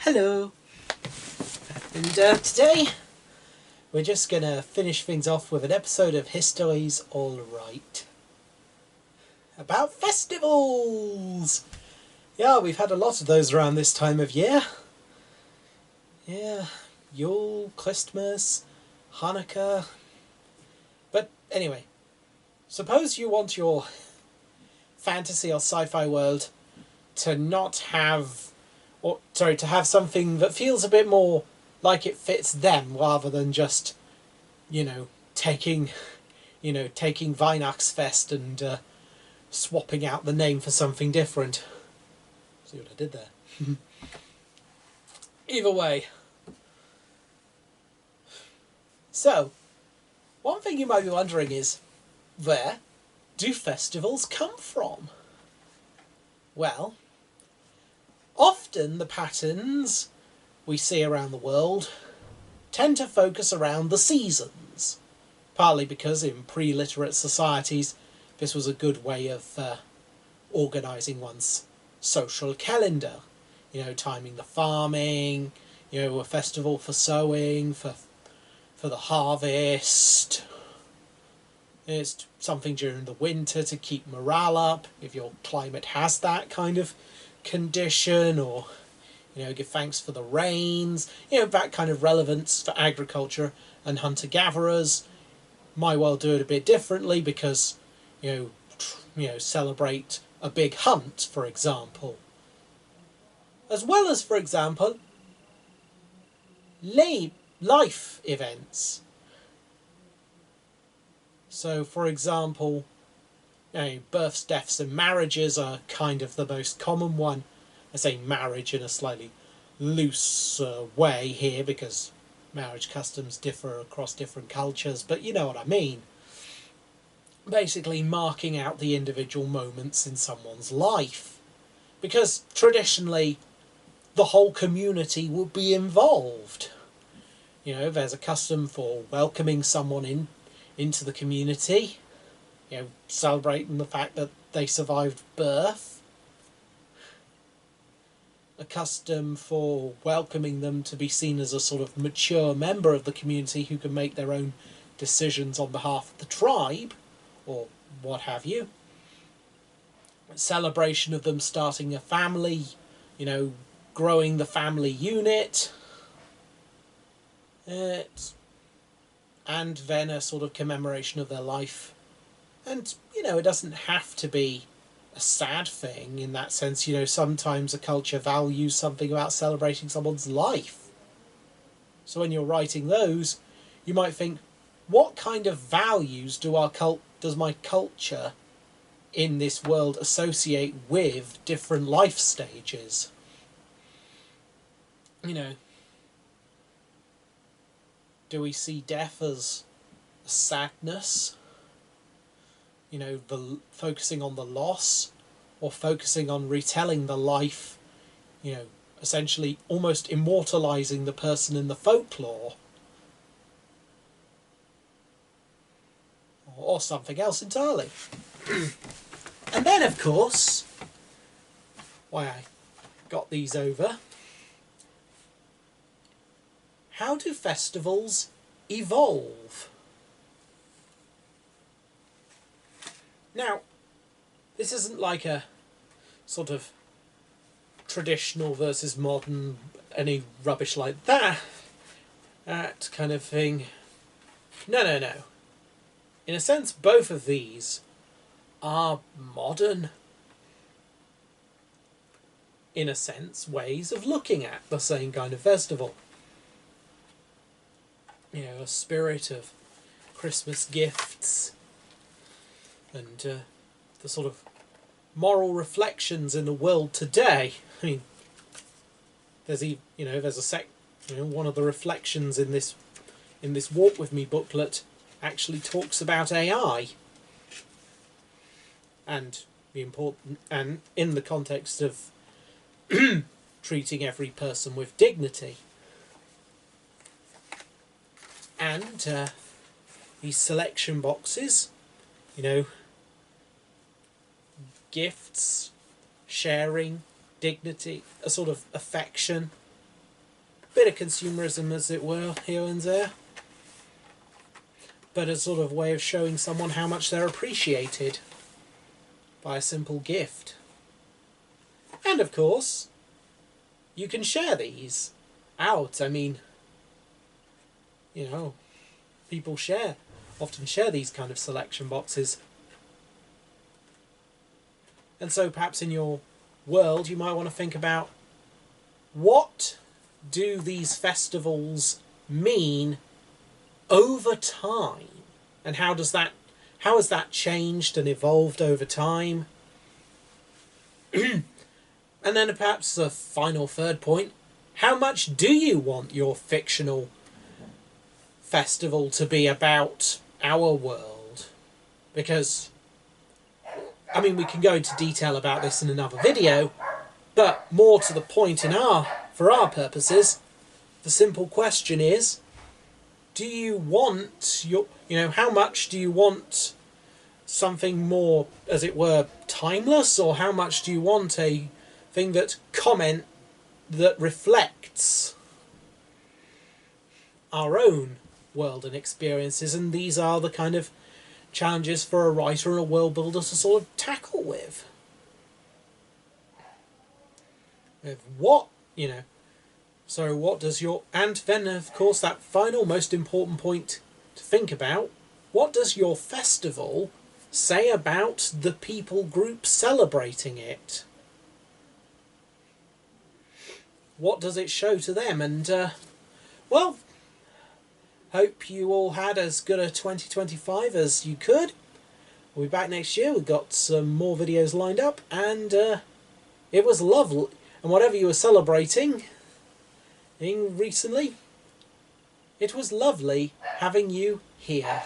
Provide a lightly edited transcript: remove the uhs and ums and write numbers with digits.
Hello, and today we're just gonna finish things off with an episode of History's All Right about festivals. Yeah, we've had a lot of those around this time of year. Yeah, Yule, Christmas, Hanukkah. But anyway, suppose you want your fantasy or sci-fi world to not have, to have something that feels a bit more like it fits them rather than just, taking Weihnachtsfest and swapping out the name for something different. See what I did there? Either way. So, one thing you might be wondering is, where do festivals come from? Well, often the patterns we see around the world tend to focus around the seasons, partly because in pre-literate societies this was a good way of organising one's social calendar. Timing the farming, a festival for sowing, for the harvest. It's something during the winter to keep morale up, if your climate has that kind of condition, or give thanks for the rains, that kind of relevance for agriculture and hunter-gatherers. My world do it a bit differently because, celebrate a big hunt, for example. As well as, for example, life events. So, for example, births, deaths and marriages are kind of the most common one. I say marriage in a slightly loose way here because marriage customs differ across different cultures, but you know what I mean. Basically marking out the individual moments in someone's life. Because traditionally, the whole community would be involved. There's a custom for welcoming someone into the community, celebrating the fact that they survived birth. A custom for welcoming them to be seen as a sort of mature member of the community who can make their own decisions on behalf of the tribe, or what have you. A celebration of them starting a family, growing the family unit. And then a sort of commemoration of their life. And, it doesn't have to be a sad thing in that sense. Sometimes a culture values something about celebrating someone's life. So when you're writing those, you might think, what kind of values does my culture in this world associate with different life stages? Do we see death as a sadness? Focusing on the loss, or focusing on retelling the life, essentially almost immortalising the person in the folklore, or something else entirely. And then, of course, why I got these over, how do festivals evolve? Now, this isn't like a sort of traditional versus modern, any rubbish like that kind of thing. No. In a sense, both of these are modern, in a sense, ways of looking at the same kind of festival. A spirit of Christmas gifts, and the sort of moral reflections in the world today. I mean, there's one of the reflections in this Walk With Me booklet actually talks about AI and and in the context of treating every person with dignity. And these selection boxes, gifts, sharing, dignity, a sort of affection, bit of consumerism, as it were, here and there. But a sort of way of showing someone how much they're appreciated by a simple gift. And of course, you can share these out. I mean, you know, people often share these kind of selection boxes. And so perhaps in your world you might want to think about, what do these festivals mean over time? And how has that changed and evolved over time? And then perhaps a final third point, how much do you want your fictional festival to be about our world? Because, I mean, we can go into detail about this in another video, but more to the point for our purposes, the simple question is, do you want how much do you want something more, as it were, timeless, or how much do you want a thing that reflects our own world and experiences? And these are the kind of challenges for a writer and a world builder to sort of tackle with. So what does and then of course that final most important point to think about, what does your festival say about the people group celebrating it? What does it show to them? And well, hope you all had as good a 2025 as you could. We'll be back next year. We've got some more videos lined up, and it was lovely. And whatever you were celebrating recently, it was lovely having you here.